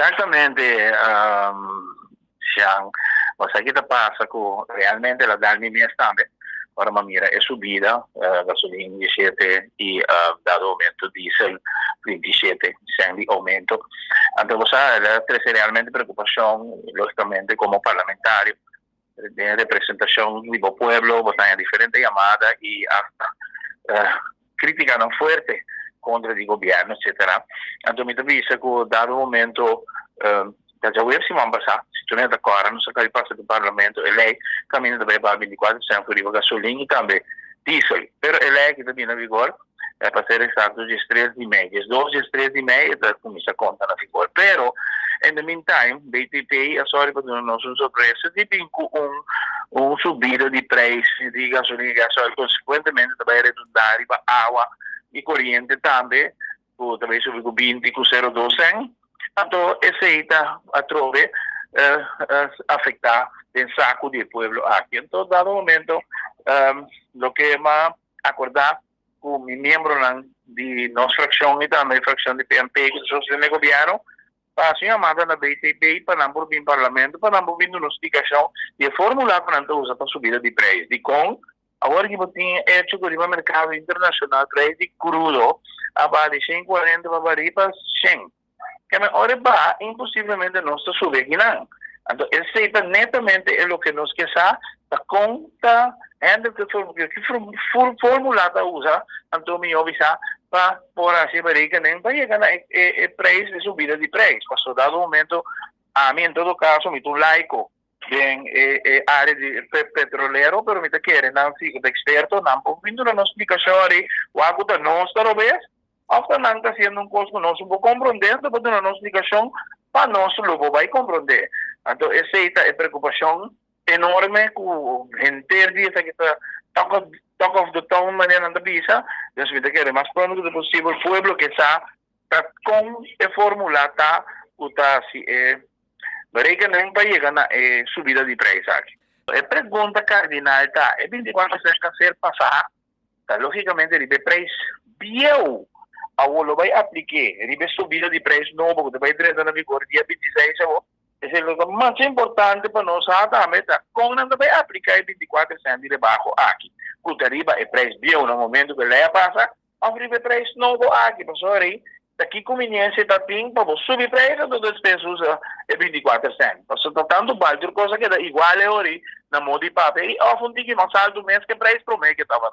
Exatamente, Xiang. Mas aqui está passa com realmente la dal mi estambe. Ora ma mira è subida, gasolina 17 e dato aumento diesel 27, di aumento. Entonces, è realmente preocupación, lógicamente, como parlamentario, de representación del pueblo, votan a diferentes llamadas y hasta critican fuerte contra il governo, eccetera. Entonces, mi dice che dato momento da già avessimo ambasciato, se tu ne è d'accordo, non so che passa del Parlamento e lei cammina da 24 sempre di gasolina e anche diesel. Però è lei che viene in vigore per essere stato il 3 di mei, 12 di mei e da come si conta la vigore. Però, in the meantime, BTP, sorry per non sono sorpreso, di un subito di prezzi di gasolina e gasolio, conseguentemente deve ridurre l'acqua e corrente anche, deve subire 20 con 0,2 Então, essa a trove afectar o saco do povo aqui. Então, dado momento, o que me acordar com o membro de nossa fração e também fração de PNP, que são os governo, faço uma chamada na BTP para não vir parlamento, para não vir uma explicação de fórmula para não usar para subida de preço. De com, agora que você tem hecho com o mercado internacional, preço de crudo, abaixo de 140 para 100. Que ora va impossibilmente nostra subvenção. Então, esse netamente é o que nós queremos, a conta, que formulada usa, então me avisa para por assim verificar nem para chegar a preço de subida de preço. Passou dado momento, a mim em todo caso, me laico bem área de petrolero, pero me quer não fico de experto, não vindo na nossa explicação aí, o água da nossa talvez. After não está sendo coisa que nós vamos compreender, depois da nossa explicação, para nós logo vai compreender. Então, essa é a preocupação enorme com gente que está talk of the town maneira da bisa, nós vamos querer mais pronto que possível o povo que está com a fórmula tá o tá se verifica nem para chegar na subida de preço aqui. A pergunta cardinal tá, é 24 horas que ser passar, tá logicamente de preço bio lo vai aplicar, ribe subida di prezzo nuovo che vai entrare in vigore dia 26 esse é o mais importante para nós também tá com não vai aplicar 24 centi debaixo aqui o riba é preço bio no momento que ele passa a ribe preço novo aqui pessoal aí daqui conveniência tá tem para subir preço do despesa usa é 24 centi passou tá tanto outra coisa que é igual é ori na modo de papel e ao fundo que não sai do mês que preço promete que tava